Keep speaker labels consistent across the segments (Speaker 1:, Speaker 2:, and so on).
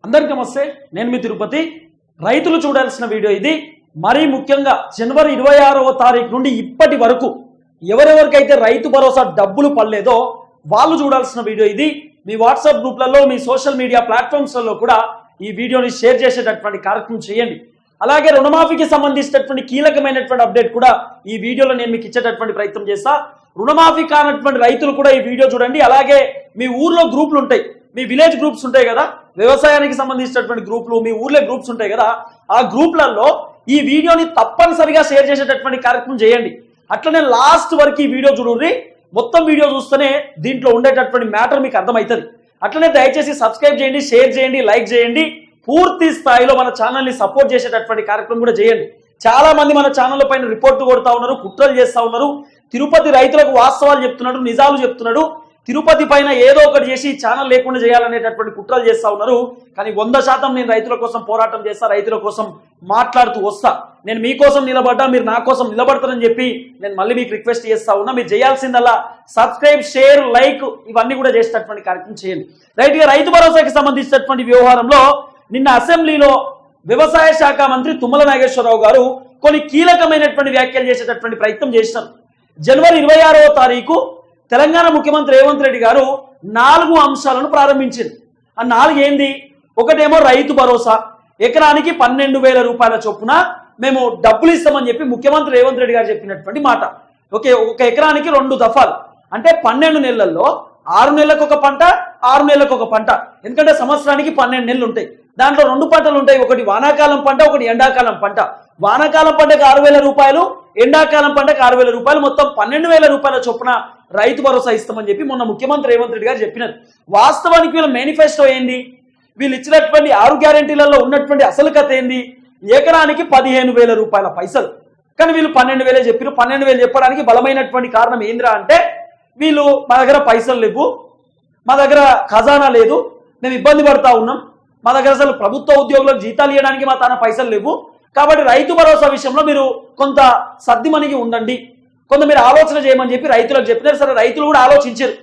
Speaker 1: అందరికీ నమస్తే, నేను మీ తిరుపతి. రైతులు చూడాల్సిన వీడియో ఇది. మరీ ముఖ్యంగా జనవరి 26వ తారీఖు నుండి ఇప్పటి వరకు ఎవరెవరికైతే రైతు భరోసా డబ్బులు పడలేదో వాళ్ళు చూడాల్సిన వీడియో ఇది. మీ వాట్సాప్ గ్రూప్లలో, మీ సోషల్ మీడియా ప్లాట్ఫామ్స్లలో కూడా ఈ వీడియోని షేర్ చేసేటటువంటి కార్యక్రమం చేయండి. అలాగే రుణమాఫీకి సంబంధించినటువంటి కీలకమైనటువంటి అప్డేట్ కూడా ఈ వీడియోలో నేను మీకు ఇచ్చేటటువంటి ప్రయత్నం చేస్తా. రుణమాఫీ కానటువంటి రైతులు కూడా ఈ వీడియో చూడండి. అలాగే మీ ఊర్లో గ్రూపులు ఉంటాయి, మీ విలేజ్ గ్రూప్స్ ఉంటాయి కదా, వ్యవసాయానికి సంబంధించినటువంటి గ్రూపులు, మీ ఊర్లో గ్రూప్స్ ఉంటాయి కదా, ఆ గ్రూప్లలో ఈ వీడియోని తప్పనిసరిగా షేర్ చేసేటటువంటి కార్యక్రమం చేయండి. అట్లనే లాస్ట్ వరకు ఈ వీడియో చూడండి. మొత్తం వీడియో చూస్తేనే దీంట్లో ఉండేటటువంటి మ్యాటర్ మీకు అర్థమవుతుంది. అట్లనే దయచేసి సబ్స్క్రైబ్ చేయండి, షేర్ చేయండి, లైక్ చేయండి. పూర్తి స్థాయిలో మన ఛానల్ని సపోర్ట్ చేసేటటువంటి కార్యక్రమం కూడా చేయండి. చాలా మంది మన ఛానల్ పైన రిపోర్టు కొడతా ఉన్నారు, కుట్రలు చేస్తా ఉన్నారు. తిరుపతి రైతులకు వాస్తవాలు చెప్తున్నాడు, నిజాలు చెప్తున్నాడు. తిరుపతి పైన ఏదో ఒకటి చేసి ఛానల్ లేకుండా చేయాలనేటటువంటి కుట్రలు చేస్తా ఉన్నారు. కానీ 100% నేను రైతుల కోసం పోరాటం చేస్తా, రైతుల కోసం మాట్లాడుతూ వస్తా. నేను మీకోసం నిలబడ్డా, మీరు నా కోసం నిలబడతారని చెప్పి నేను మళ్ళీ మీకు రిక్వెస్ట్ చేస్తా ఉన్నా. మీరు చేయాల్సిందల్లా సబ్స్క్రైబ్, షేర్, లైక్ ఇవన్నీ కూడా చేసేటటువంటి కార్యక్రమం చేయండి. రైట్గా రైతు భరోసాకి సంబంధించినటువంటి వ్యవహారంలో నిన్న అసెంబ్లీలో వ్యవసాయ శాఖ మంత్రి తుమ్మల నాగేశ్వరరావు గారు కొన్ని కీలకమైనటువంటి వ్యాఖ్యలు చేసేటటువంటి ప్రయత్నం చేశారు. జనవరి 26వ తారీఖు తెలంగాణ ముఖ్యమంత్రి రేవంత్ రెడ్డి గారు 4 అంశాలను ప్రారంభించింది. ఆ 4 ఏంది? ఒకటేమో రైతు భరోసా, ఎకరానికి 12,000 రూపాయల చొప్పున మేము డబ్బులు ఇస్తామని చెప్పి ముఖ్యమంత్రి రేవంత్ రెడ్డి గారు చెప్పినటువంటి మాట. ఒక ఎకరానికి 2 దఫాలు అంటే 12 నెలల్లో 6 నెలలకు ఒక పంట, 6 నెలలకు ఒక పంట. ఎందుకంటే సంవత్సరానికి 12 నెలలు ఉంటాయి. దాంట్లో 2 పంటలు ఉంటాయి, ఒకటి వానాకాలం పంట, ఒకటి ఎండాకాలం పంట. వానాకాలం పంటకు 6,000 రూపాయలు, ఎండాకాలం పంటకు 6,000 రూపాయలు, మొత్తం 12,000 రూపాయల చొప్పున రైతు భరోసా ఇస్తామని చెప్పి మొన్న ముఖ్యమంత్రి రేవంత్ రెడ్డి గారు చెప్పినారు. వాస్తవానికి వీళ్ళ మేనిఫెస్టో ఏంది? వీళ్ళు ఇచ్చినటువంటి 6 గ్యారెంటీలలో ఉన్నటువంటి అసలు కథ ఏంది? ఎకరానికి 15,000 రూపాయల పైసలు. కానీ వీళ్ళు 12,000 చెప్పారు. 12,000 చెప్పడానికి బలమైనటువంటి కారణం ఏందిరా అంటే, వీళ్ళు మా దగ్గర పైసలు లేవు, మా దగ్గర ఖజానా లేదు, మేము ఇబ్బంది పడతా ఉన్నాం, మా దగ్గర అసలు ప్రభుత్వ ఉద్యోగులకు జీతాలు ఇవ్వడానికి మా తన పైసలు లేవు, కాబట్టి రైతు భరోసా విషయంలో మీరు కొంత సర్దిమణిగి ఉండండి, కొంత మీరు ఆలోచన చేయమని చెప్పి రైతులకు చెప్పినారు. సరే, రైతులు కూడా ఆలోచించారు.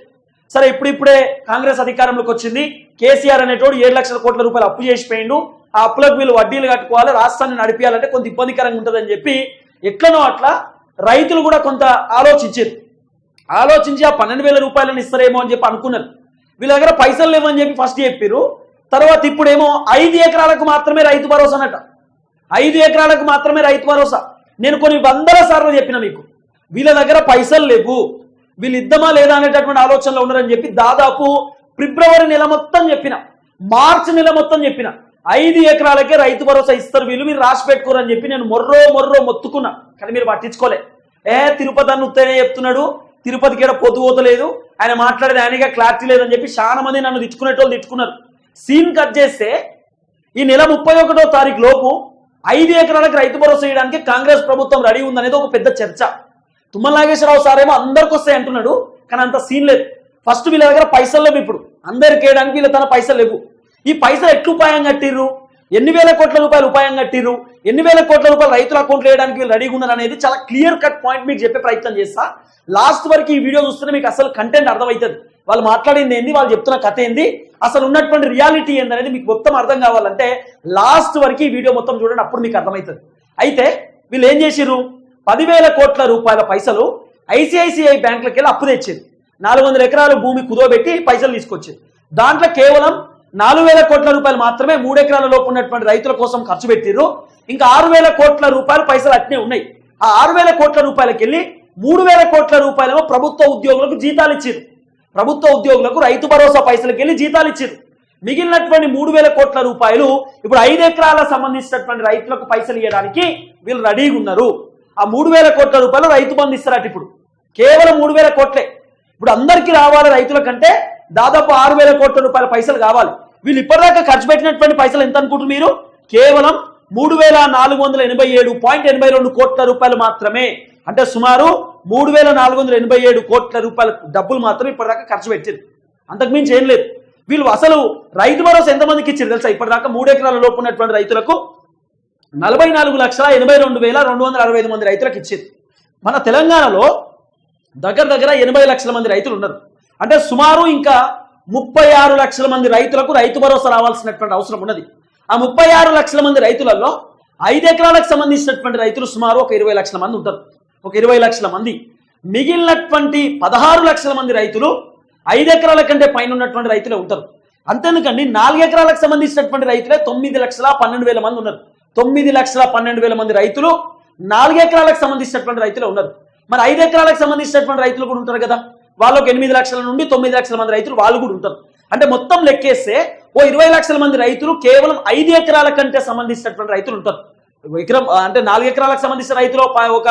Speaker 1: సరే, ఇప్పుడిప్పుడే కాంగ్రెస్ అధికారంలోకి వచ్చింది. కేసీఆర్ అనేటోడు 7 లక్షల కోట్ల రూపాయలు అప్పు చేసిపోయిండు. ఆ అప్పులకు వీళ్ళు వడ్డీలు కట్టుకోవాలి, రాష్ట్రాన్ని నడిపించాలంటే కొంత ఇబ్బందికరంగా ఉంటుందని చెప్పి ఎట్లనో అట్లా రైతులు కూడా కొంత ఆలోచించారు. ఆలోచించి ఆ 12,000 రూపాయలను ఇస్తారేమో అని చెప్పి అనుకున్నారు. వీళ్ళ దగ్గర పైసలు లేవని చెప్పి ఫస్ట్ చెప్పారు. తర్వాత ఇప్పుడేమో 5 ఎకరాలకు మాత్రమే రైతు భరోసా అన్నట. 5 ఎకరాలకు మాత్రమే రైతు భరోసా. నేను కొన్ని 100 సార్లు చెప్పిన మీకు, వీళ్ళ దగ్గర పైసలు లేవు, వీళ్ళు ఇద్దామా లేదా అనేటటువంటి ఆలోచనలో ఉన్నారని చెప్పి దాదాపు ఫిబ్రవరి నెల మొత్తం చెప్పిన, మార్చి నెల మొత్తం చెప్పిన 5 ఎకరాలకే రైతు భరోసా ఇస్తారు వీళ్ళు, మీరు రాసి పెట్టుకోరని చెప్పి నేను మొర్రో మొత్తుకున్నా. కానీ మీరు పట్టించుకోలే. తిరుపతి అని ఉత్తనే చెప్తున్నాడు, తిరుపతికి ఏడ పొద్దుపోతలేదు, ఆయన మాట్లాడేది ఆయనగా క్లారిటీ లేదని చెప్పి చాలా మంది నన్ను తిట్టుకునేటోళ్ళు తిట్టుకున్నారు. సీన్ కట్ చేస్తే ఈ నెల 31వ తారీఖు లోపు 5 ఎకరాలకు రైతు భరోసా చేయడానికి కాంగ్రెస్ ప్రభుత్వం రెడీ ఉందనేది ఒక పెద్ద చర్చ. తుమ్మల నాగేశ్వరరావు సార్ ఏమో అందరికి వస్తాయి అంటున్నాడు, కానీ అంత సీన్ లేదు. ఫస్ట్ వీళ్ళ దగ్గర పైసలు లేవు, ఇప్పుడు అందరికి వేయడానికి వీళ్ళ తన పైసలు లేవు. ఈ పైసలు ఎట్లు ఉపాయం కట్టిర్రు, ఎన్ని వేల కోట్ల రూపాయలు ఉపాయం కట్టిర్రు, ఎన్ని వేల కోట్ల రూపాయలు రైతుల అకౌంట్లో వేయడానికి వీళ్ళు రెడీగా ఉన్నారు అనేది చాలా క్లియర్ కట్ పాయింట్ మీకు చెప్పే ప్రయత్నం చేస్తా. లాస్ట్ వరకు ఈ వీడియో చూస్తేనే మీకు అసలు కంటెంట్ అర్థమవుతుంది. వాళ్ళు మాట్లాడింది ఏంది, వాళ్ళు చెప్తున్న కథ ఏంది, అసలు ఉన్నటువంటి రియాలిటీ ఏందనేది మీకు మొత్తం అర్థం కావాలంటే లాస్ట్ వరకు ఈ వీడియో మొత్తం చూడండి, అప్పుడు మీకు అర్థమవుతుంది. అయితే వీళ్ళు ఏం చేసిర్రు, 10,000 కోట్ల రూపాయల పైసలు ఐసిఐసిఐ బ్యాంకులకు వెళ్ళి అప్పు తెచ్చారు. 400 ఎకరాలు భూమి కుదోబెట్టి పైసలు తీసుకొచ్చారు. దాంట్లో కేవలం 4,000 కోట్ల రూపాయలు మాత్రమే 3 ఎకరాల లోపు ఉన్నటువంటి రైతుల కోసం ఖర్చు పెట్టిర్రు. ఇంకా 6,000 కోట్ల రూపాయలు పైసలు అట్నే ఉన్నాయి. ఆ 6,000 కోట్ల రూపాయలకి వెళ్ళి 3,000 కోట్ల రూపాయలేమో ప్రభుత్వ ఉద్యోగులకు జీతాలు ఇచ్చారు. ప్రభుత్వ ఉద్యోగులకు రైతు భరోసా పైసలకి వెళ్ళి జీతాలు ఇచ్చారు. మిగిలినటువంటి 3,000 కోట్ల రూపాయలు ఇప్పుడు 5 ఎకరాల సంబంధించినటువంటి రైతులకు పైసలు ఇవ్వడానికి వీళ్ళు రెడీగా ఉన్నారు. ఆ 3,000 కోట్ల రూపాయలు రైతు బంధు ఇస్తారట. ఇప్పుడు కేవలం 3,000 కోట్లే. ఇప్పుడు అందరికీ రావాలి రైతుల కంటే దాదాపు 6,000 కోట్ల రూపాయల పైసలు కావాలి. వీళ్ళు ఇప్పటిదాకా ఖర్చు పెట్టినటువంటి పైసలు ఎంత అనుకుంటున్నారు మీరు? కేవలం 3,487.82 కోట్ల రూపాయలు మాత్రమే. అంటే సుమారు 3,487 కోట్ల రూపాయల డబ్బులు మాత్రం ఇప్పటిదాకా ఖర్చు పెట్టింది, అంతకుమించి ఏం లేదు. వీళ్ళు అసలు రైతు భరోసా ఎంతమందికి ఇచ్చారు తెలుసా? ఇప్పటిదాకా 3 ఎకరాల లోపు ఉన్నటువంటి రైతులకు 44,82,265 మంది రైతులకు ఇచ్చింది. మన తెలంగాణలో దగ్గర 80 లక్షల మంది రైతులు ఉన్నారు. అంటే సుమారు ఇంకా 36 లక్షల మంది రైతులకు రైతు భరోసా రావాల్సినటువంటి అవసరం ఉన్నది. ఆ 36 లక్షల మంది రైతులలో 5 ఎకరాలకు సంబంధించినటువంటి రైతులు సుమారు ఒక 20 లక్షల మంది ఉంటారు. ఒక 20 లక్షల మంది. మిగిలినటువంటి 16 లక్షల మంది రైతులు 5 ఎకరాల కంటే పైన ఉన్నటువంటి రైతులే ఉంటారు. అంతేందుకండి 4 ఎకరాలకు సంబంధించినటువంటి రైతులే 9,12,000 మంది ఉన్నారు. 9,12,000 మంది రైతులు 4 ఎకరాలకు సంబంధించినటువంటి రైతులే ఉన్నారు. మరి 5 ఎకరాలకు సంబంధించినటువంటి రైతులు కూడా ఉంటారు కదా, వాళ్ళకు 8 లక్షల నుండి 9 లక్షల మంది రైతులు వాళ్ళు కూడా ఉంటారు. అంటే మొత్తం లెక్కేస్తే ఓ 20 లక్షల మంది రైతులు కేవలం 5 ఎకరాల కంటే సంబంధించినటువంటి రైతులు ఉంటారు. ఎకరం అంటే 4 ఎకరాలకు సంబంధించిన రైతులు ఒక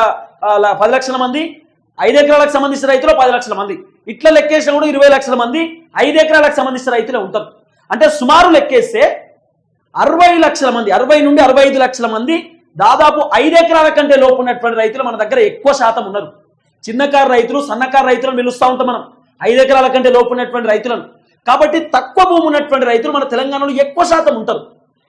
Speaker 1: 10 లక్షల మంది, 5 ఎకరాలకు సంబంధించిన రైతులు 10 లక్షల మంది, ఇట్లా లెక్కేసినా కూడా 20 లక్షల మంది 5 ఎకరాలకు సంబంధించిన రైతులే ఉంటారు. అంటే సుమారు లెక్కేస్తే 60 లక్షల మంది, 60 నుండి 65 లక్షల మంది దాదాపు 5 ఎకరాల కంటే లోపు ఉన్నటువంటి రైతులు మన దగ్గర ఎక్కువ శాతం ఉన్నారు. చిన్నకారు రైతులు, సన్నకారు రైతులను పిలుస్తూ ఉంటాం మనం 5 ఎకరాల కంటే లోపు ఉన్నటువంటి రైతులను. కాబట్టి తక్కువ భూమి ఉన్నటువంటి రైతులు మన తెలంగాణలో ఎక్కువ శాతం ఉంటారు.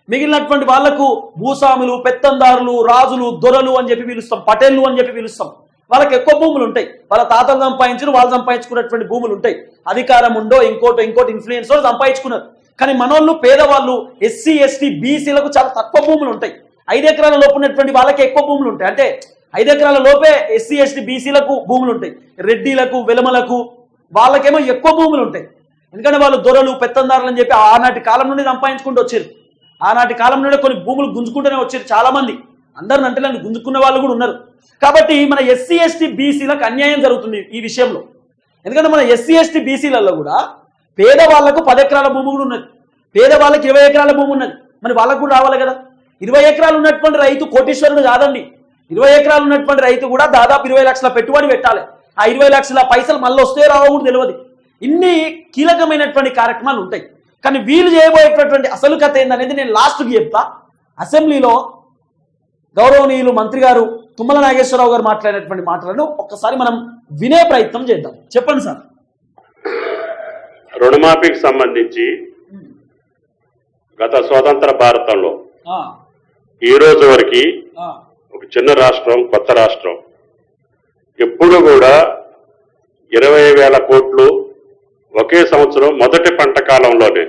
Speaker 1: మిగిలినటువంటి వాళ్లకు భూస్వాములు, పెత్తందారులు, రాజులు, దొరలు అని చెప్పి పిలుస్తాం, పటేళ్లు అని చెప్పి పిలుస్తాం. వాళ్ళకి ఎక్కువ భూములు ఉంటాయి, వాళ్ళ తాతలు సంపాదించారు, వాళ్ళు సంపాదించుకున్నటువంటి భూములు ఉంటాయి. అధికారం ఉందో ఇంకోటి ఇన్ఫ్లుయెన్స్ సంపాదించుకున్నారు. కానీ మనోళ్ళు పేదవాళ్ళు, ఎస్సీ ఎస్టీ బీసీలకు చాలా తక్కువ భూములు ఉంటాయి. 5 ఎకరాల లోపు ఉన్నటువంటి వాళ్ళకి ఎక్కువ భూములు ఉంటాయి. అంటే 5 ఎకరాల లోపే ఎస్సీ ఎస్టీ బీసీలకు భూములు ఉంటాయి. రెడ్డిలకు, వెలమలకు వాళ్ళకేమో ఎక్కువ భూములు ఉంటాయి. ఎందుకంటే వాళ్ళు దొరలు, పెత్తందారులు అని చెప్పి ఆనాటి కాలం నుండి సంపాదించుకుంటూ వచ్చారు. ఆనాటి కాలం నుండి కొన్ని భూములు గుంజుకుంటూనే వచ్చారు చాలా మంది. అందరిని అంటే గుంజుకున్న వాళ్ళు కూడా ఉన్నారు. కాబట్టి మన ఎస్సీ ఎస్టీ బీసీలకు అన్యాయం జరుగుతుంది ఈ విషయంలో. ఎందుకంటే మన ఎస్సీ ఎస్టీ బీసీలలో కూడా పేదవాళ్లకు 10 ఎకరాల భూమి కూడా ఉన్నది, పేదవాళ్ళకి 20 ఎకరాల భూమి ఉన్నది. మరి వాళ్ళకు కూడా రావాలి కదా. 20 ఎకరాలు ఉన్నటువంటి రైతు కోటీశ్వరుడు కాదండి. 20 ఎకరాలు ఉన్నటువంటి రైతు కూడా దాదాపు 20 లక్షల పెట్టుబడి పెట్టాలి. ఆ 20 లక్షల పైసలు మళ్ళీ వస్తే రావో కూడా తెలియదు. ఇన్ని కీలకమైనటువంటి కార్యక్రమాలు ఉంటాయి. కానీ వీళ్ళు చేయబోయేటటువంటి అసలు కథ ఏందనేది నేను లాస్ట్కి చెప్తా. అసెంబ్లీలో గౌరవనీయులు మంత్రి గారు తుమ్మల నాగేశ్వరరావు గారు మాట్లాడినటువంటి మాటలను ఒక్కసారి మనం వినే ప్రయత్నం చేద్దాం. చెప్పండి సార్.
Speaker 2: రుణమాఫీకి సంబంధించి గత స్వతంత్ర భారతంలో ఈ రోజు వరకు ఒక చిన్న రాష్ట్రం, కొత్త రాష్ట్రం, ఎప్పుడు కూడా 20,000 కోట్లు ఒకే సంవత్సరం మొదటి పంట కాలంలోనే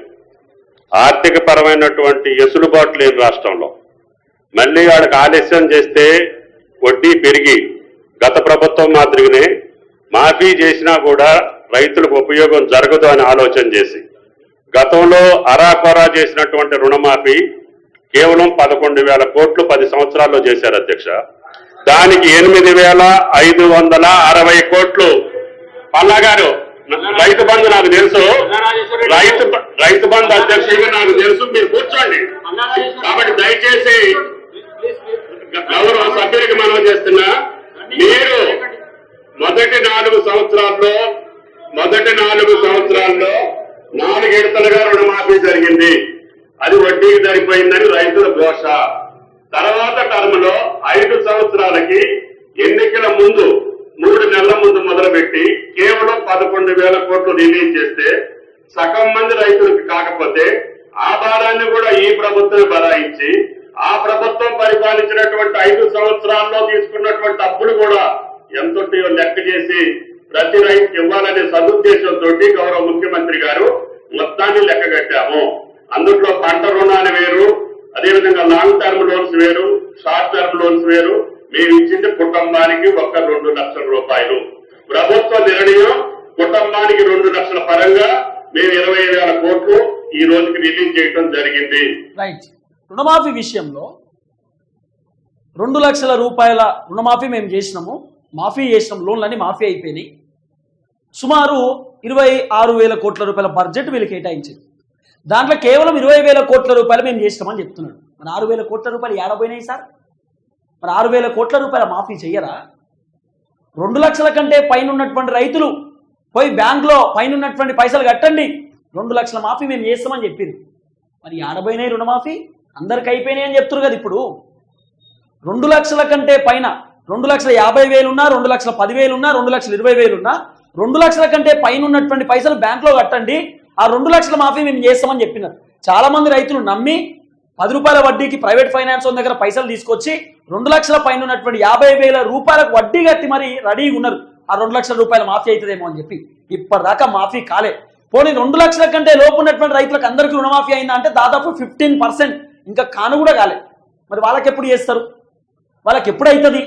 Speaker 2: ఆర్థిక పరమైనటువంటి ఎసులుబాటు లేని రాష్ట్రంలో మళ్ళీ వాడికి ఆలస్యం చేస్తే వడ్డీ పెరిగి గత ప్రభుత్వం మాదిరిగానే మాఫీ చేసినా కూడా రైతులకు ఉపయోగం జరగదు అని ఆలోచన చేసి గతంలో అరాకొరా చేసినటువంటి రుణమాఫీ కేవలం 11,000 కోట్లు 10 సంవత్సరాల్లో చేశారు అధ్యక్ష. దానికి 8,560 కోట్లు పల్లా గారు రైతు బంధు నాకు తెలుసు, రైతు బంధు అధ్యక్షుడిగా నాకు తెలుసు, మీరు కూర్చోండి. కాబట్టి దయచేసి గౌరవ సభ్యులకి మనం చేస్తున్నా, మీరు మొదటి 4 సంవత్సరాల్లో 4 విడతలుగా రుణమాఫీ జరిగింది. అది వడ్డీకి సరిపోయిందని రైతుల ఘోష. తర్వాత టర్మ్ లో 5 సంవత్సరాలకి ఎన్నికల ముందు 3 నెలల ముందు మొదలుపెట్టి కేవలం 11,000 కోట్లు రిలీజ్ చేస్తే సగం మంది రైతులకు కాకపోతే ఆ భారాన్ని కూడా ఈ ప్రభుత్వం బరాయించి ఆ ప్రభుత్వం పరిపాలించినటువంటి 5 సంవత్సరాల్లో తీసుకున్నటువంటి అప్పులు కూడా ఎంతటియో లెక్క చేసి ప్రతి రైతుకి ఇవ్వాలనే సదుద్దేశంతో గౌరవ ముఖ్యమంత్రి గారు మొత్తాన్ని లెక్క కట్టాము. అందులో పంట రుణాలు వేరు, అదేవిధంగా లాంగ్ టర్మ్ లోన్స్ వేరు, షార్ట్ టర్మ్ లోన్స్ వేరు. మేము ఇచ్చింది కుటుంబానికి 2 లక్షల రూపాయలు. ప్రభుత్వ నిర్ణయం కుటుంబానికి 2 లక్షల పరంగా మేము 20,000 కోట్లు ఈ రోజుకి రిలీజ్ చేయడం జరిగింది.
Speaker 1: రైట్. రుణమాఫీ విషయంలో 2 లక్షల రూపాయల రుణమాఫీ మేము చేసినాము, లోన్లన్నీ మాఫీ అయిపోయినాయి. సుమారు 26,000 కోట్ల రూపాయల బడ్జెట్ వీళ్ళు కేటాయించింది. దాంట్లో కేవలం 20,000 కోట్ల రూపాయలు మేము చేసినామని చెప్తున్నాడు. మరి 6,000 కోట్ల రూపాయలు ఏడపోయినాయి సార్? మరి 6,000 కోట్ల రూపాయల మాఫీ చెయ్యరా? 2 లక్షల కంటే పైన ఉన్నటువంటి రైతులు పోయి బ్యాంకులో పైన ఉన్నటువంటి పైసలు కట్టండి, 2 లక్షల మాఫీ మేము చేస్తామని చెప్పింది. మరి 80 రుణమాఫీ అందరికి అయిపోయినాయి అని చెప్తున్నారు కదా. ఇప్పుడు 2 లక్షల కంటే పైన 2,50,000 ఉన్నా, 2,10,000 ఉన్నా, 2,20,000 ఉన్నా, 2 లక్షల కంటే పైన ఉన్నటువంటి పైసలు బ్యాంకులో కట్టండి, ఆ 2 లక్షల మాఫీ మేము చేస్తామని చెప్పినారు. చాలా మంది రైతులు నమ్మి 10 రూపాయల వడ్డీకి ప్రైవేట్ ఫైనాన్స్ దగ్గర పైసలు తీసుకొచ్చి 2 లక్షల పైన ఉన్నటువంటి 50,000 రూపాయలకు వడ్డీ కట్టి మరి రెడీగా ఉన్నారు. ఆ 2 లక్షల రూపాయల మాఫీ అవుతుందేమో అని చెప్పి ఇప్పటిదాకా మాఫీ కాలే. పోనీ 2 లక్షల కంటే లోపు ఉన్నటువంటి రైతులకు అందరికీ రుణమాఫీ అయిందా అంటే దాదాపు 15%, ఇంకా కాను కూడా కాలే. మరి వాళ్ళకి ఎప్పుడు చేస్తారు? వాళ్ళకి ఎప్పుడు అవుతుంది?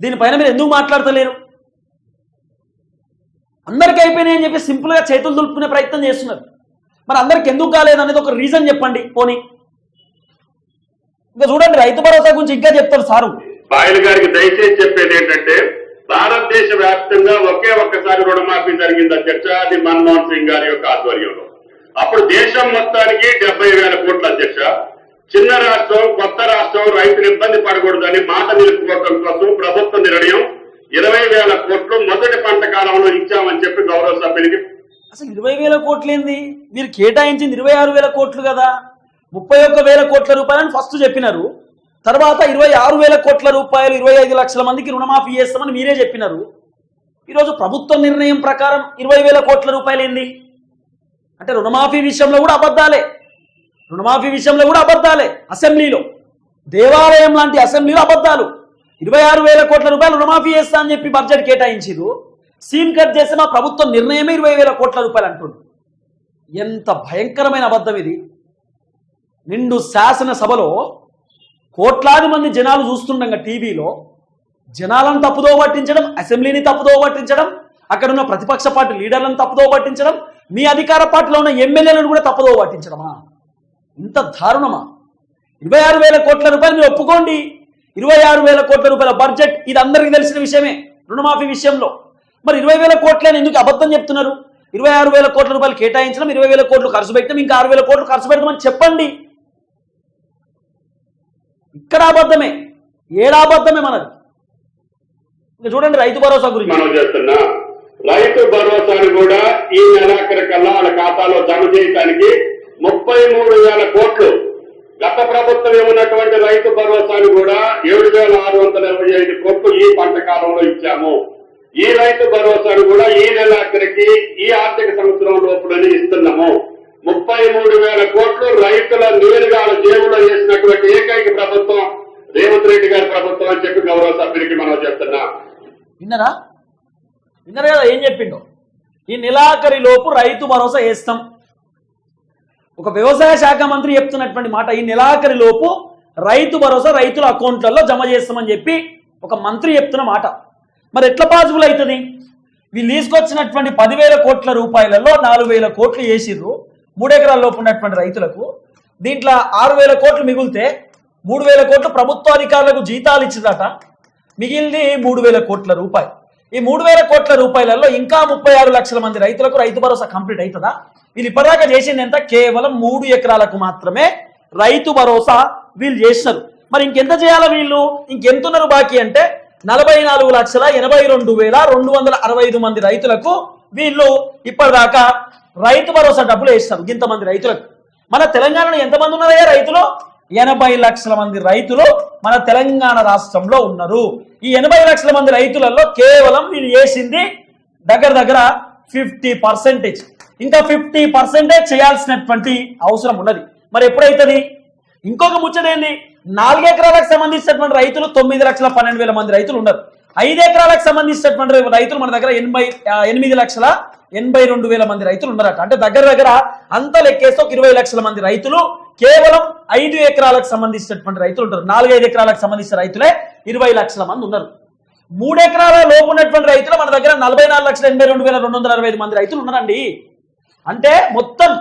Speaker 1: దీనిపైన మీరు ఎందుకు మాట్లాడతలేరు? అందరికీ అయిపోయినాయి అని చెప్పి సింపుల్గా చేతులు దులుపుకునే ప్రయత్నం చేస్తున్నారు. మరి అందరికి ఎందుకు కాలేదు అనేది ఒక రీజన్ చెప్పండి. పోనీ ఇంకా చూడండి, రైతు భరోసా గురించి ఇంకా చెప్తారు సారు.
Speaker 2: బాయల్ గారికి దయచేసి చెప్పేది ఏంటంటే, భారతదేశ వ్యాప్తంగా ఒక్కసారి రుణమాఫీ జరిగింది అధ్యక్ష, అది మన్మోహన్ సింగ్ గారి యొక్క ఆధ్వర్యంలో. అప్పుడు దేశం మొత్తానికి 70,000 కోట్ల అధ్యక్ష. చిన్న రాష్ట్రం, కొత్త రాష్ట్రం రైతులు ఇబ్బంది పడకూడదని మాట నిలుపుకోవడం కోసం ప్రభుత్వ నిర్ణయం 20,000 కోట్లు మొదటి పంట కాలంలో ఇచ్చామని చెప్పి గౌరవ సభ్యులకి.
Speaker 1: అసలు 20,000 కోట్లు ఏంది? మీరు కేటాయించింది 26,000 కోట్లు కదా. 31,000 కోట్ల రూపాయలని ఫస్ట్ చెప్పినారు. తర్వాత 26,000 కోట్ల రూపాయలు 25 లక్షల మందికి రుణమాఫీ చేస్తామని మీరే చెప్పినారు. ఈరోజు ప్రభుత్వ నిర్ణయం ప్రకారం 20,000 కోట్ల రూపాయలు ఏంది అంటే రుణమాఫీ విషయంలో కూడా అబద్ధాలే. అసెంబ్లీలో, దేవాలయం లాంటి అసెంబ్లీలో అబద్ధాలు. 26,000 కోట్ల రూపాయలు రుణమాఫీ చేస్తా అని చెప్పి బడ్జెట్ కేటాయించారు. సీన్ కట్ చేస్తే మా ప్రభుత్వ నిర్ణయమే 20,000 కోట్ల రూపాయలు అంటుంది. ఎంత భయంకరమైన అబద్ధం ఇది! నిండు శాసనసభలో కోట్లాది మంది జనాలు చూస్తుండగా టీవీలో జనాలను తప్పుదోవ పట్టించడం, అసెంబ్లీని తప్పుదోవ పట్టించడం, అక్కడ ఉన్న ప్రతిపక్ష పార్టీ లీడర్లను తప్పుదోవ పట్టించడం, మీ అధికార పార్టీలో ఉన్న ఎమ్మెల్యేలను కూడా తప్పుదోవ పట్టించడమా? ఇంత దారుణమా? 26,000 కోట్ల రూపాయలు మీరు ఒప్పుకోండి. 26,000 కోట్ల రూపాయల బడ్జెట్, ఇది అందరికీ తెలిసిన విషయమే రుణమాఫీ విషయంలో. మరి 20,000 కోట్లని ఎందుకు అబద్ధం చెప్తున్నారు? 26,000 కోట్ల రూపాయలు కేటాయించడం, 20,000 కోట్లు ఖర్చు పెట్టడం, ఇంకా 6,000 కోట్లు ఖర్చు పెడతామని చెప్పండి. ఇక్కడ అబద్ధమే, ఏడాబద్ధమే మనది. ఇంకా చూడండి రైతు భరోసా గురించి
Speaker 2: మనం చేస్తున్నా. రైతు భరోసాను కూడా ఈ నెలాఖరు కల్లా వాళ్ళ ఖాతాలో జమ చేయడానికి 33,000 కోట్లు. గత ప్రభుత్వం ఏమన్నటువంటి రైతు భరోసాను కూడా 7,625 కోట్లు ఈ పంట కాలంలో ఇచ్చాము. ఈ రైతు భరోసాను కూడా ఈ నెలాఖరికి ఈ ఆర్థిక సంవత్సరం లోపలనే ఇస్తున్నాము. 33,000 కోట్లు రైతుల నేరుగా జేబులో చేసినటువంటి ఏకైక ప్రభుత్వం రేవంత్ రెడ్డి గారి ప్రభుత్వం అని చెప్పి గౌరవ సభ్యులకి మనం చెప్తున్నా.
Speaker 1: విన్నారా కదా ఏం చెప్పిండో? ఈ నెలాఖరి లోపు రైతు భరోసా వేస్తాం. ఒక వ్యవసాయ శాఖ మంత్రి చెప్తున్నటువంటి మాట, ఈ నెలాఖరి లోపు రైతు భరోసా రైతుల అకౌంట్లలో జమ చేస్తామని చెప్పి ఒక మంత్రి చెప్తున్న మాట. మరి ఎట్లా పాసిబుల్ అవుతుంది? వీళ్ళు తీసుకొచ్చినటువంటి 10,000 కోట్ల రూపాయలలో 4,000 కోట్లు వేసిర్రు 3 ఎకరాల లోపు ఉన్నటువంటి రైతులకు. దీంట్లో 6,000 కోట్లు మిగిలితే 3,000 కోట్లు ప్రభుత్వ అధికారులకు జీతాలు ఇచ్చిందట. మిగిలింది 3,000 కోట్ల రూపాయలు. ఈ 3,000 కోట్ల రూపాయలలో ఇంకా 36 లక్షల మంది రైతులకు రైతు భరోసా కంప్లీట్ అవుతుందా? వీళ్ళు ఇప్పటిదాకా చేసింది ఎంత? కేవలం 3 ఎకరాలకు మాత్రమే రైతు భరోసా వీళ్ళు చేసినారు. మరి ఇంకెంత చేయాలా వీళ్ళు? ఇంకెంతున్నారు బాకీ అంటే 44,82,265 మంది రైతులకు వీళ్ళు ఇప్పటిదాకా రైతు భరోసా డబ్బులు వేస్తారు. ఇంతమంది రైతులకు. మన తెలంగాణలో ఎంతమంది ఉన్నారయ్యా రైతులు? 80 లక్షల మంది రైతులు మన తెలంగాణ రాష్ట్రంలో ఉన్నారు. ఈ 80 లక్షల మంది రైతులలో కేవలం వీళ్ళు వేసింది దగ్గర 50%. ఇంకా 50% చేయాల్సినటువంటి అవసరం ఉన్నది. మరి ఎప్పుడైతుంది? ఇంకొక ముచ్చటేంది, 4 ఎకరాలకు సంబంధించినటువంటి రైతులు 9,12,000 మంది రైతులు ఉన్నారు. 5 ఎకరాలకు సంబంధించినటువంటి రైతులు మన దగ్గర 8,82,000 మంది రైతులు ఉన్నారట. అంటే దగ్గర అంత లెక్కేస్తే ఒక 20 లక్షల మంది రైతులు కేవలం 5 ఎకరాలకు సంబంధించినటువంటి రైతులు ఉంటారు. 4-5 ఎకరాలకు సంబంధించిన రైతులే 20 లక్షల మంది ఉన్నారు. 3 ఎకరాల లోపు ఉన్నటువంటి రైతులు మన దగ్గర 44,82,265 మంది రైతులు ఉన్నారండి. అంటే మొత్తం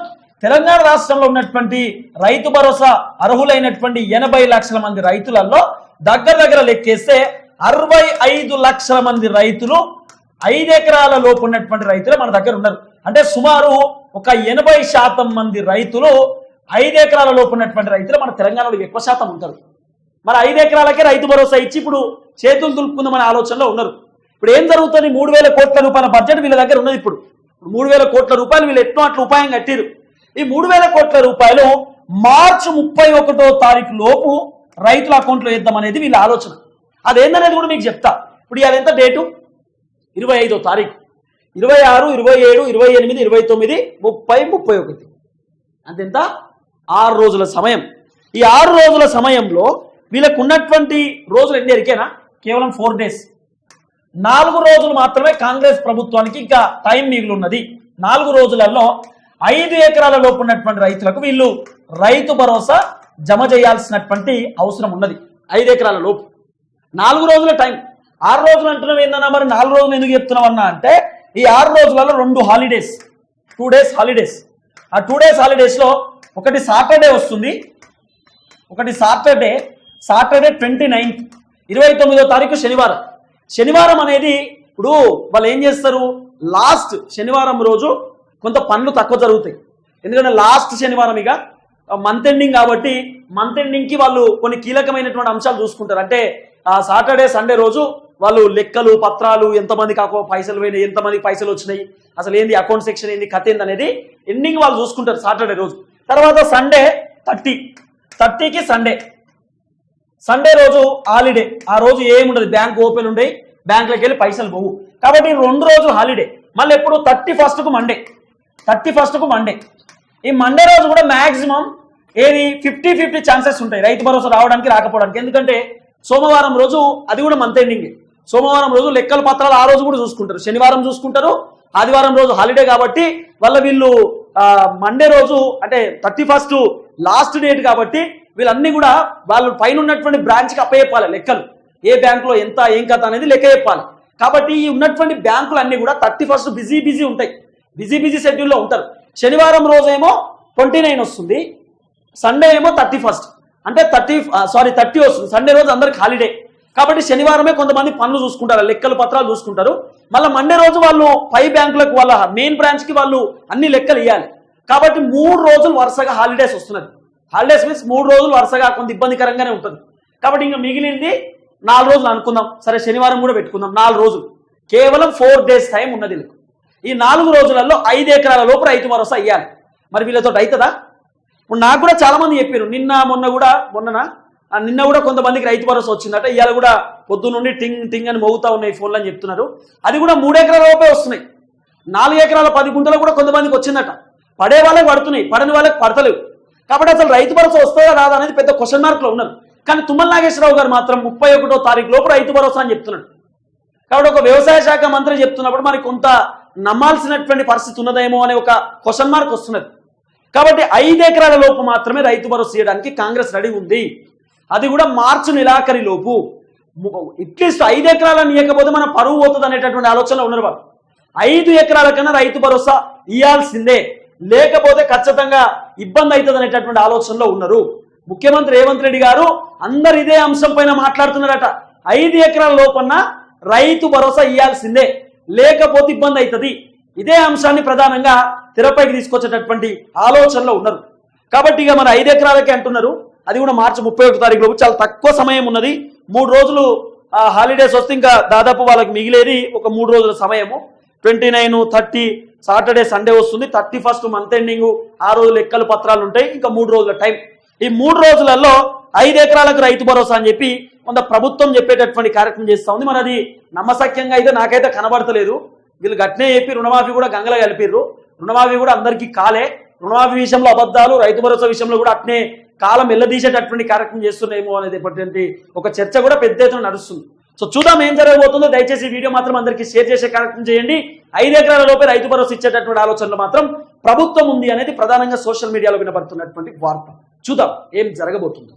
Speaker 1: తెలంగాణ రాష్ట్రంలో ఉన్నటువంటి రైతు భరోసా అర్హులైనటువంటి 80 లక్షల మంది రైతులలో దగ్గర లెక్కేస్తే 65 లక్షల మంది రైతులు 5 ఎకరాల లోపు ఉన్నటువంటి రైతులు మన దగ్గర ఉన్నారు. అంటే సుమారు ఒక 80% మంది రైతులు 5 ఎకరాల లోపు ఉన్నటువంటి రైతులు మన తెలంగాణలో ఎక్కువ శాతం ఉంటారు. మరి 5 ఎకరాలకే రైతు భరోసా ఇచ్చి ఇప్పుడు చేతులు దులుపుకుందామనే ఆలోచనలో ఉన్నారు. ఇప్పుడు ఏం జరుగుతుంది? 3,000 కోట్ల రూపాయల బడ్జెట్ వీళ్ళ దగ్గర ఉన్నది. ఇప్పుడు 3,000 కోట్ల రూపాయలు వీళ్ళు ఎట్లా అట్లా ఉపాయం కట్టిరు. ఈ 3,000 కోట్ల రూపాయలు మార్చి 31వ తారీఖు లోపు రైతుల అకౌంట్లో వేద్దామనేది వీళ్ళ ఆలోచన. అదేందనేది కూడా మీకు చెప్తా. ఇప్పుడు అది ఎంత డేటు? 25వ తారీఖు, 26, 27, 28, 29, 30, 31 అంతెంత? 6 రోజుల సమయం. ఈ 6 రోజుల సమయంలో వీళ్ళకు ఉన్నటువంటి రోజులు ఎన్ని ఎరికేనా? కేవలం 4 డేస్. 4 రోజులు మాత్రమే కాంగ్రెస్ ప్రభుత్వానికి ఇంకా టైం మిగిలి ఉన్నది. 4 రోజులలో 5 ఎకరాల లోపు ఉన్నటువంటి రైతులకు వీళ్ళు రైతు భరోసా జమ చేయాల్సినటువంటి అవసరం ఉన్నది. 5 ఎకరాల లోపు 4 రోజుల టైం. 6 రోజులు అంటున్నావు ఏందన్నా, మరి 4 రోజులు ఎందుకు చెప్తున్నావన్నా అంటే ఈ 6 రోజులలో 2 హాలిడేస్, 2 డేస్ హాలిడేస్. ఆ 2 డేస్ హాలిడేస్లో ఒకటి సాటర్డే వస్తుంది, ఒకటి సాటర్డే 29th 29వ తారీఖు శనివారం అనేది ఇప్పుడు వాళ్ళు ఏం చేస్తారు, లాస్ట్ శనివారం రోజు కొంత పనులు తక్కువ జరుగుతాయి. ఎందుకంటే లాస్ట్ శనివారం ఇక మంత్ ఎండింగ్ కాబట్టి మంత్ ఎండింగ్కి వాళ్ళు కొన్ని కీలకమైనటువంటి అంశాలు చూసుకుంటారు. అంటే ఆ సాటర్డే సండే రోజు వాళ్ళు లెక్కలు పత్రాలు, ఎంతమంది పైసలు పోయినాయి, ఎంతమందికి పైసలు వచ్చినాయి, అసలు ఏంది అకౌంట్ సెక్షన్ ఏంది, కథ ఏంది అనేది ఎండింగ్ వాళ్ళు చూసుకుంటారు సాటర్డే రోజు. తర్వాత సండే 30కి సండే రోజు హాలిడే. ఆ రోజు ఏముండదు, బ్యాంక్ ఓపెన్ ఉండయి, బ్యాంకులోకి వెళ్ళి పైసలు పోవు. కాబట్టి 2 రోజులు హాలిడే. మళ్ళీ ఎప్పుడు 31కు మండే. ఈ మండే రోజు కూడా మ్యాక్సిమం ఏది 50-50 ఛాన్సెస్ ఉంటాయి రైతు భరోసా రావడానికి రాకపోవడానికి. ఎందుకంటే సోమవారం రోజు అది కూడా మంత్ ఎండింగ్. సోమవారం రోజు లెక్కల పత్రాలు ఆ రోజు కూడా చూసుకుంటారు, శనివారం చూసుకుంటారు, ఆదివారం రోజు హాలిడే. కాబట్టి వీళ్ళు మండే రోజు అంటే 31st లాస్ట్ డేట్ కాబట్టి వీళ్ళన్నీ కూడా వాళ్ళు పైన ఉన్నటువంటి బ్రాంచ్కి అప్పచెప్పాలి లెక్కలు, ఏ బ్యాంకులో ఎంత ఏం కథ అనేది లెక్క చెప్పాలి. కాబట్టి ఈ ఉన్నటువంటి బ్యాంకులు అన్ని కూడా 31st బిజీ ఉంటాయి, బిజీ షెడ్యూల్లో ఉంటారు. శనివారం రోజు ఏమో 29 వస్తుంది, సండే ఏమో 31st అంటే 30 వస్తుంది. సండే రోజు అందరికి హాలిడే. కాబట్టి శనివారమే కొంతమంది పనులు చూసుకుంటారు, లెక్కలు పత్రాలు చూసుకుంటారు. మళ్ళీ మండే రోజు వాళ్ళు పై బ్యాంకులకు వాళ్ళ మెయిన్ బ్రాంచ్కి వాళ్ళు అన్ని లెక్కలు ఇవ్వాలి. కాబట్టి 3 రోజులు వరుసగా హాలిడేస్ వస్తున్నది. హాలిడేస్ మీన్స్ 3 రోజులు వరుసగా కొంత ఇబ్బందికరంగానే ఉంటుంది. కాబట్టి ఇంకా మిగిలింది 4 రోజులు అనుకుందాం, సరే శనివారం కూడా పెట్టుకుందాం. 4 రోజులు, కేవలం 4 days టైం ఉన్నది. ఈ 4 రోజులలో 5 ఎకరాల లోపు రైతు భరోసా ఇవ్వాలి. మరి వీళ్ళతో అవుతుందా? ఇప్పుడు నాకు కూడా చాలా మంది చెప్పారు, నిన్న కూడా కొంతమందికి రైతు భరోసా వచ్చిందట. ఇవాళ కూడా పొద్దు నుండి టింగ్ అని మోగుతా ఉన్నాయి ఫోన్లు అని చెప్తున్నారు. అది కూడా 3 ఎకరాల లోపే వస్తున్నాయి. 4 ఎకరాల 10 గుంటలు కూడా కొంతమందికి వచ్చిందట. పడే వాళ్ళకి పడుతున్నాయి, పడని వాళ్ళకి పడతలేవు. కాబట్టి అసలు రైతు భరోసా వస్తుందా రాదా అనేది పెద్ద క్వశ్చన్ మార్క్లో ఉన్నారు. కానీ తుమ్మల నాగేశ్వరరావు గారు మాత్రం 31వ తారీఖు లోపు రైతు భరోసా అని చెప్తున్నాడు. కాబట్టి ఒక వ్యవసాయ శాఖ మంత్రి చెప్తున్నప్పుడు మరి కొంత నమ్మాల్సినటువంటి పరిస్థితి ఉన్నదేమో అనే ఒక క్వశ్చన్ మార్క్ వస్తున్నది. కాబట్టి 5 ఎకరాల లోపు మాత్రమే రైతు భరోసా చేయడానికి కాంగ్రెస్ రెడీ ఉంది. అది కూడా మార్చి నెలాఖరి లోపు. అట్లీస్ట్ 5 ఎకరాలను ఇవ్వకపోతే మన పరువు పోతుంది అనేటటువంటి ఆలోచనలో ఉన్నారు వాళ్ళు. 5 ఎకరాల కన్నా రైతు భరోసా ఇవ్వాల్సిందే, లేకపోతే ఖచ్చితంగా ఇబ్బంది అవుతుంది అనేటటువంటి ఆలోచనలో ఉన్నారు. ముఖ్యమంత్రి రేవంత్ రెడ్డి గారు అందరు ఇదే అంశం పైన మాట్లాడుతున్నారట. 5 ఎకరాల లోపన్న రైతు భరోసా ఇవ్వాల్సిందే, లేకపోతే ఇబ్బంది అవుతుంది. ఇదే అంశాన్ని ప్రధానంగా తెరపైకి తీసుకొచ్చేటటువంటి ఆలోచనలో ఉన్నారు. కాబట్టి ఇక మన 5 ఎకరాలకే అంటున్నారు. అది కూడా మార్చి 31వ తారీఖు లోపు, చాలా తక్కువ సమయం ఉన్నది. 3 రోజులు హాలిడేస్ వస్తే ఇంకా దాదాపు వాళ్ళకి మిగిలేది ఒక 3 రోజుల సమయము. 29, 30 సాటర్డే సండే వస్తుంది, 31st మంత్ ఎండింగ్, ఆ రోజు లెక్కలు పత్రాలు ఉంటాయి, ఇంకా 3 రోజుల టైం. ఈ 3 రోజులలో 5 ఎకరాలకు రైతు భరోసా అని చెప్పి కొంత ప్రభుత్వం చెప్పేటటువంటి కార్యక్రమం చేస్తూ ఉంది. మరి అది నమ్మశక్యంగా అయితే నాకైతే కనబడతలేదు. వీళ్ళు గట్నే చెప్పి రుణమాఫీ కూడా గంగలో కలిపిర్రు. రుణమాఫీ కూడా అందరికీ కాలే. రుణమాఫీ విషయంలో అబద్ధాలు, రైతు భరోసా విషయంలో కూడా అట్నే కాలం ఎల్లదీసేటటువంటి కార్యక్రమం చేస్తున్నాయేమో అనేది ఒక చర్చ కూడా పెద్ద ఎత్తున నడుస్తుంది. సో చూద్దాం ఏం జరగబోతుందో. దయచేసి ఈ వీడియో మాత్రం అందరికీ షేర్ చేసే కార్యక్రమం చేయండి. 5 ఎకరాల లోపే రైతు భరోసా ఇచ్చేటటువంటి ఆలోచనలు మాత్రం ప్రభుత్వం ఉంది అనేది ప్రధానంగా సోషల్ మీడియాలో వినబడుతున్నటువంటి వార్త. చూద్దాం ఏం జరగబోతుందో.